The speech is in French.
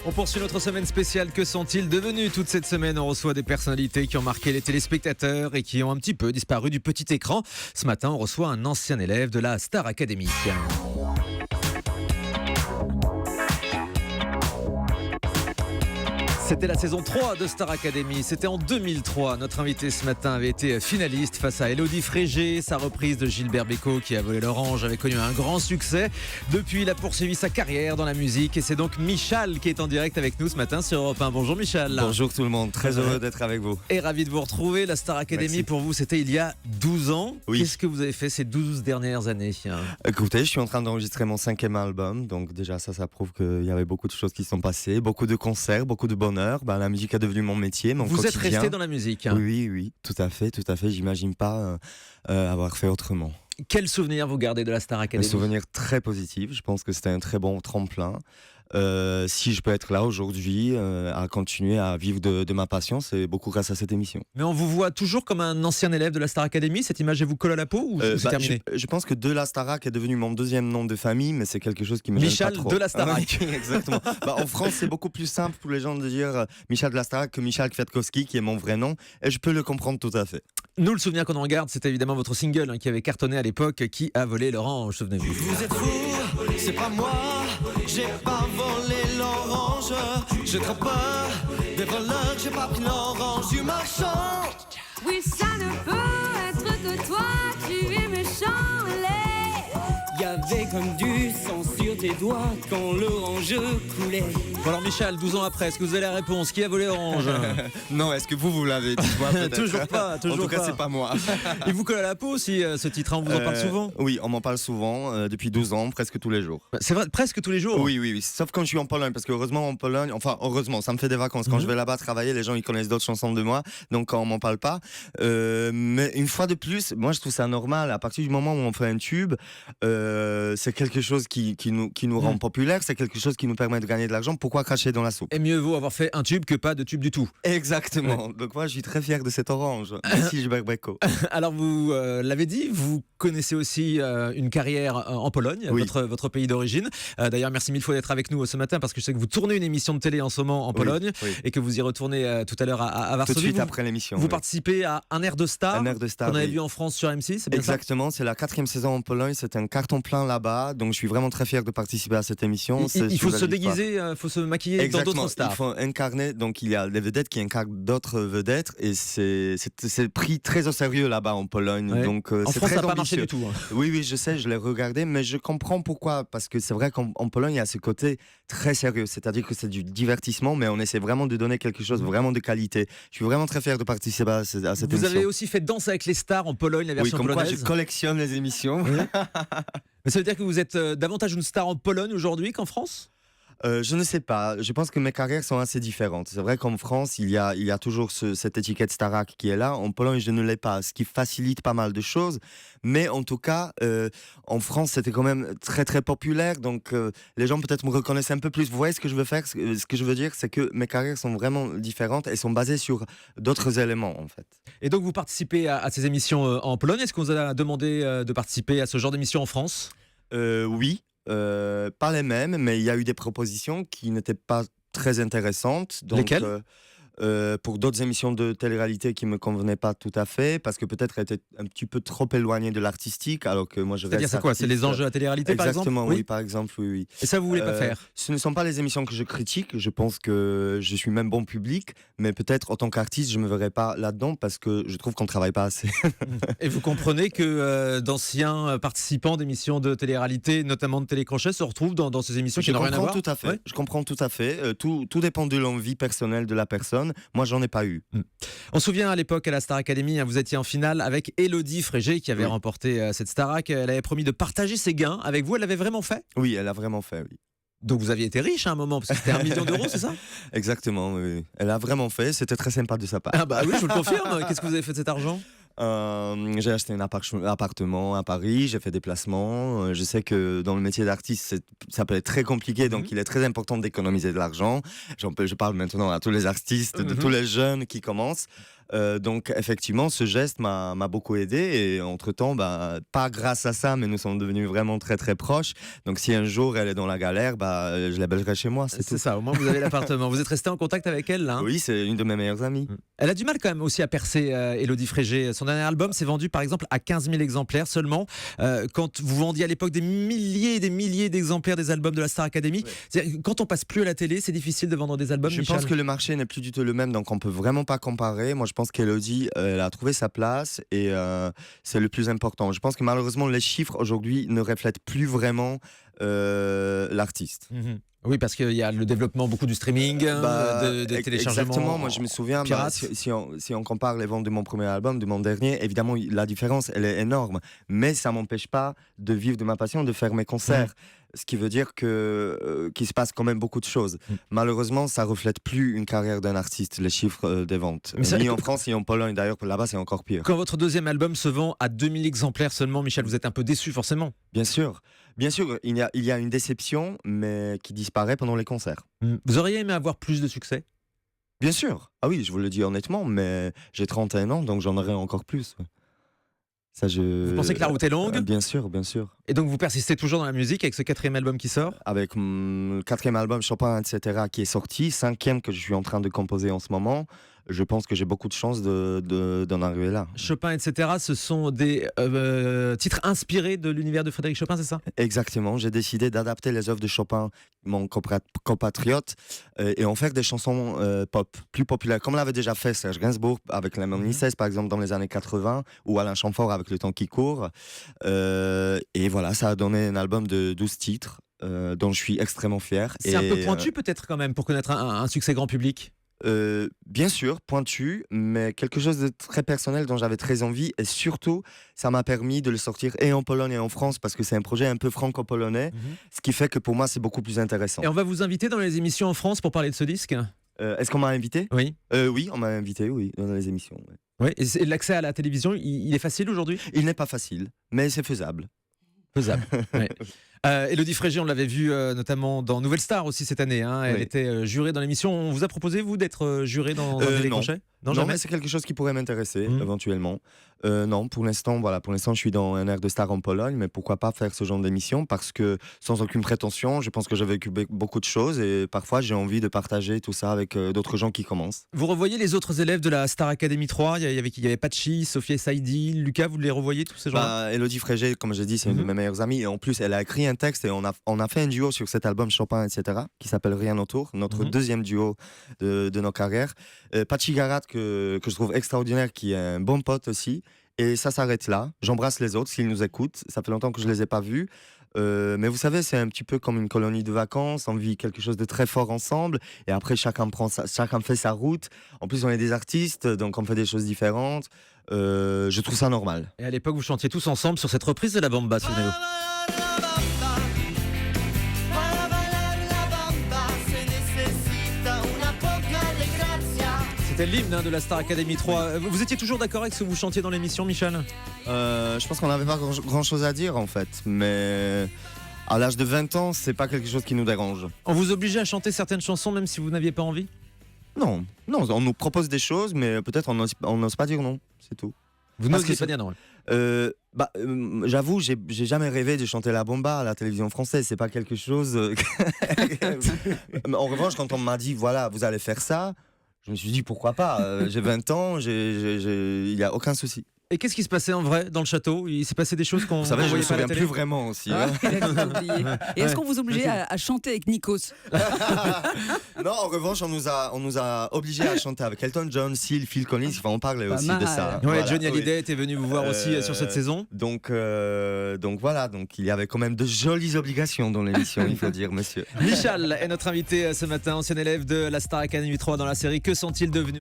On poursuit notre semaine spéciale. Que sont-ils devenus toute cette semaine? On reçoit des personnalités qui ont marqué les téléspectateurs et qui ont un petit peu disparu du petit écran. Ce matin, on reçoit un ancien élève de la Star Academy. C'était la saison 3 de Star Academy, c'était en 2003. Notre invité ce matin avait été finaliste face à Élodie Frégé. Sa reprise de Gilbert Bécaud qui a volé l'orange avait connu un grand succès. Depuis, il a poursuivi sa carrière dans la musique et c'est donc Michal qui est en direct avec nous ce matin sur Europe 1. Bonjour Michal. Bonjour tout le monde, très heureux d'être avec vous. Et ravi de vous retrouver. La Star Academy, Merci. pour vous, c'était il y a 12 ans. Oui. Qu'est-ce que vous avez fait ces 12 dernières années? Écoutez, je suis en train d'enregistrer mon 5e album, donc déjà ça prouve qu'il y avait beaucoup de choses qui sont passées, beaucoup de concerts, beaucoup de bonheur. La musique est devenue mon métier, mon Vous quotidien. êtes resté dans la musique. Oui, tout à fait. J'imagine pas avoir fait autrement. Quel souvenir vous gardez de la Star Un Academy? souvenir très positif. Je pense que c'était un très bon tremplin. Si je peux être là aujourd'hui, à continuer à vivre de ma passion, c'est beaucoup grâce à cette émission. Mais on vous voit toujours comme un ancien élève de la Star Academy. Cette image, elle vous colle à la peau ou c'est terminé? Je pense que De La Starac est devenu mon deuxième nom de famille, mais c'est quelque chose qui me gêne Michal pas trop. De La Starac. Oui, exactement. En France, c'est beaucoup plus simple pour les gens de dire Michal De La Starac que Michal Kwiatkowski, qui est mon vrai nom, et je peux le comprendre tout à fait. Nous, le souvenir qu'on en garde, c'est évidemment votre single qui avait cartonné à l'époque, Qui a volé l'orange, souvenez-vous. Vous êtes fous, c'est pas moi, j'ai pas volé l'orange. Je trappe pas des voleurs, j'ai pas pris l'orange du marchand. Oui, ça ne peut être que toi, tu es méchant, Y'avait comme du sang sur tes doigts quand l'orange coulait. Bon alors Michal, 12 ans après, est-ce que vous avez la réponse? Qui a volé l'orange? Non, est-ce que vous l'avez? Dites-moi peut-être. Toujours pas, toujours En tout cas, pas. c'est pas moi. Il vous colle à la peau aussi, ce titre, on vous en parle souvent? Oui, on m'en parle souvent, depuis 12 ans, presque tous les jours. C'est vrai, presque tous les jours. Oui, sauf quand je suis en Pologne, parce que heureusement en Pologne, heureusement, ça me fait des vacances. Quand je vais là-bas travailler, les gens ils connaissent d'autres chansons de moi, donc quand on m'en parle pas. Mais une fois de plus, moi je trouve ça normal. À partir du moment où on fait un tube, c'est quelque chose qui nous rend populaire, c'est quelque chose qui nous permet de gagner de l'argent. Pourquoi cracher dans la soupe? Et mieux vaut avoir fait un tube que pas de tube du tout. Exactement. Donc moi je suis très fier de cette orange. Merci Gilbert Bécaud. Alors vous l'avez dit, vous connaissez aussi une carrière en Pologne, Oui. votre pays d'origine. D'ailleurs, merci mille fois d'être avec nous ce matin parce que je sais que vous tournez une émission de télé en ce moment en Pologne Oui. et que vous y retournez tout à l'heure à Varsovie. Tout de suite Vous- après l'émission. Vous oui. participez à Un air de star, Un air de star, qu'on avait oui. vu en France sur M6, c'est bien ça? Exactement, c'est la 4e saison en Pologne, c'est un carton plein là-bas, donc je suis vraiment très fier de participer à cette émission. Il faut C'est se une belle histoire. déguiser, il faut se maquiller dans Exactement, d'autres stars. il faut incarner, donc il y a des vedettes qui incarnent d'autres vedettes et c'est pris très au sérieux là-bas en Pologne. Ouais. Donc, En c'est France, très ça n'a pas marché ambitieux. du tout. Oui, je sais, je l'ai regardé, mais je comprends pourquoi, parce que c'est vrai qu'en Pologne, il y a ce côté très sérieux, c'est-à-dire que c'est du divertissement, mais on essaie vraiment de donner quelque chose vraiment de qualité. Je suis vraiment très fier de participer à cette Vous émission. avez aussi fait Danse avec les stars en Pologne, la Oui, version comme quoi polonaise. je collectionne les émissions. Mais ça veut dire que vous êtes davantage une star en Pologne aujourd'hui qu'en France? Je ne sais pas. Je pense que mes carrières sont assez différentes. C'est vrai qu'en France, il y a toujours cette étiquette Starac qui est là. En Pologne, je ne l'ai pas, ce qui facilite pas mal de choses. Mais en tout cas, en France, c'était quand même très très populaire. Donc, les gens peut-être me reconnaissent un peu plus. Vous voyez ce que je veux faire? Ce que je veux dire, c'est que mes carrières sont vraiment différentes et sont basées sur d'autres éléments, en fait. Et donc vous participez à ces émissions en Pologne. Est-ce qu'on vous a demandé de participer à ce genre d'émission en France? Oui. Pas les mêmes, mais il y a eu des propositions qui n'étaient pas très intéressantes. Donc, Lesquelles? pour d'autres émissions de télé-réalité qui me convenaient pas tout à fait, parce que peut-être elles étaient un petit peu trop éloignées de l'artistique, alors que moi je C'est-à-dire reste c'est quoi? C'est les artiste. enjeux à télé-réalité par exemple? Exactement, oui, par exemple, oui. Et ça vous voulez pas faire? Ce ne sont pas les émissions que je critique, je pense que je suis même bon public, mais peut-être en tant qu'artiste, je me verrais pas là-dedans parce que je trouve qu'on travaille pas assez. Et vous comprenez que d'anciens participants d'émissions de télé-réalité, notamment de télécrochet, se retrouvent dans ces émissions qui Je n'ont rien à comprends voir? tout à fait. Ouais. Je comprends tout à fait. Tout dépend de l'envie personnelle de la personne. Moi, j'en ai pas eu. On se souvient à l'époque à la Star Academy, vous étiez en finale avec Élodie Frégé qui avait Oui. remporté cette Starac. Elle avait promis de partager ses gains avec vous. Elle l'avait vraiment fait? Oui, elle a vraiment fait, oui. Donc vous aviez été riche à un moment parce que c'était 1 million d'euros, c'est ça? Exactement, oui. Elle a vraiment fait. C'était très sympa de sa part. Ah bah oui, je vous le confirme. Qu'est-ce que vous avez fait de cet argent? J'ai acheté un appartement à Paris, j'ai fait des placements. Je sais que dans le métier d'artiste, ça peut être très compliqué, donc il est très important d'économiser de l'argent. Je parle maintenant à tous les artistes, de tous les jeunes qui commencent. Donc effectivement, ce geste m'a beaucoup aidé et entre-temps, pas grâce à ça, mais nous sommes devenus vraiment très très proches. Donc si un jour elle est dans la galère, je l'hébergerai chez moi, c'est tout. C'est ça, au moins vous avez l'appartement. Vous êtes resté en contact avec elle là, hein? Oui, c'est une de mes meilleures amies. Elle a du mal quand même aussi à percer, Élodie Frégé. Son dernier album s'est vendu par exemple à 15 000 exemplaires seulement. Quand vous vendiez à l'époque des milliers et des milliers d'exemplaires des albums de la Star Academy, quand on passe plus à la télé, c'est difficile de vendre des albums. Je Michel, pense que le marché n'est plus du tout le même, donc on peut vraiment pas comparer. Moi, je pense qu'Élodie, elle a trouvé sa place et c'est le plus important. Je pense que malheureusement, les chiffres aujourd'hui ne reflètent plus vraiment l'artiste. Oui, parce qu'il y a le développement beaucoup du streaming, des téléchargements. Exactement, moi je me souviens, si on compare les ventes de mon premier album, de mon dernier, évidemment la différence elle est énorme, mais ça m'empêche pas de vivre de ma passion, de faire mes concerts. Ce qui veut dire qu'il se passe quand même beaucoup de choses. Malheureusement, ça reflète plus une carrière d'un artiste, les chiffres des ventes. Ni en France, ni en Pologne. D'ailleurs, là-bas, c'est encore pire. Quand votre deuxième album se vend à 2000 exemplaires seulement, Michel, vous êtes un peu déçu forcément. Bien sûr, il y a une déception, mais qui disparaît pendant les concerts. Vous auriez aimé avoir plus de succès? Bien sûr. Ah oui, je vous le dis honnêtement, mais j'ai 31 ans, donc j'en aurai encore plus. Ça, Vous pensez que la route est longue? Bien sûr, bien sûr. Et donc vous persistez toujours dans la musique avec ce 4e album qui sort? Avec le 4e album Chopin, etc., qui est sorti, 5e que je suis en train de composer en ce moment, je pense que j'ai beaucoup de chance d'en arriver là. Chopin, etc., ce sont des titres inspirés de l'univers de Frédéric Chopin, c'est ça? Exactement, j'ai décidé d'adapter les œuvres de Chopin, mon compatriote, et en faire des chansons pop, plus populaires, comme l'avait déjà fait Serge Gainsbourg avec La Mamie 16, par exemple, dans les années 80, ou Alain Chamfort avec Le temps qui court. Et voilà, ça a donné un album de 12 titres, dont je suis extrêmement fier. C'est un peu pointu peut-être quand même pour connaître un succès grand public? Bien sûr, pointu, mais quelque chose de très personnel dont j'avais très envie, et surtout, ça m'a permis de le sortir et en Pologne et en France, parce que c'est un projet un peu franco-polonais, ce qui fait que pour moi, c'est beaucoup plus intéressant. Et on va vous inviter dans les émissions en France pour parler de ce disque? Est-ce qu'on m'a invité? Oui. Oui, on m'a invité, oui, dans les émissions. Ouais. Oui, et l'accès à la télévision, il est facile aujourd'hui? Il n'est pas facile, mais c'est faisable. Faisable. Ouais. Élodie Frégé, on l'avait vu notamment dans Nouvelle Star aussi cette année. Hein. Elle était jurée dans l'émission. On vous a proposé, vous, d'être jurée dans Télécrochet? Non, mais c'est quelque chose qui pourrait m'intéresser éventuellement. Non, pour l'instant, je suis dans un air de star en Pologne, mais pourquoi pas faire ce genre d'émission? Parce que sans aucune prétention, je pense que j'ai vécu beaucoup de choses et parfois j'ai envie de partager tout ça avec d'autres gens qui commencent. Vous revoyez les autres élèves de la Star Academy 3? Il y avait Pachi, Sophie Saidi, Lucas, vous les revoyez tous ces gens-là? Élodie Frégé, comme j'ai dit, c'est une de mes meilleures amies et en plus, elle a écrit un texte et on a fait un duo sur cet album Chopin, etc., qui s'appelle Rien autour, notre deuxième duo de nos carrières. Pachi Garat, que je trouve extraordinaire, qui est un bon pote aussi. Et ça s'arrête là. J'embrasse les autres s'ils nous écoutent. Ça fait longtemps que je les ai pas vus. Mais vous savez, c'est un petit peu comme une colonie de vacances. On vit quelque chose de très fort ensemble. Et après, chacun fait sa route. En plus, on est des artistes, donc on fait des choses différentes. Je trouve ça normal. Et à l'époque, vous chantiez tous ensemble sur cette reprise de la bamba, souvenez-vous. C'était l'hymne de la Star Academy 3. Vous étiez toujours d'accord avec ce que vous chantiez dans l'émission, Michel? Je pense qu'on n'avait pas grand chose à dire en fait. Mais à l'âge de 20 ans, c'est pas quelque chose qui nous dérange. On vous obligeait à chanter certaines chansons même si vous n'aviez pas envie? Non, on nous propose des choses, mais peut-être on n'ose pas dire non, c'est tout. Vous n'osez pas dire non? J'avoue, j'ai jamais rêvé de chanter la bomba à la télévision française. C'est pas quelque chose. En revanche, quand on m'a dit voilà, vous allez faire ça, je me suis dit pourquoi pas. J'ai 20 ans, il y a aucun souci. Et qu'est-ce qui se passait en vrai dans le château? Il s'est passé des choses qu'on. Vous savez, je me voyait pas à la souviens télé? plus vraiment aussi. Ah, Hein. il a tout oublié. Et est-ce qu'on vous obligeait à chanter avec Nikos? Non, en revanche, on nous a obligés à chanter avec Elton John, Seal, Phil Collins. Enfin, on parlait Pas aussi mal. de ça. Ouais, Voilà, Johnny oui. Hallyday était venu vous voir aussi sur cette saison. Donc voilà, donc il y avait quand même de jolies obligations dans l'émission, il faut dire, monsieur. Michal est notre invité ce matin, ancien élève de la Star Academy 3 dans la série Que sont-ils devenus?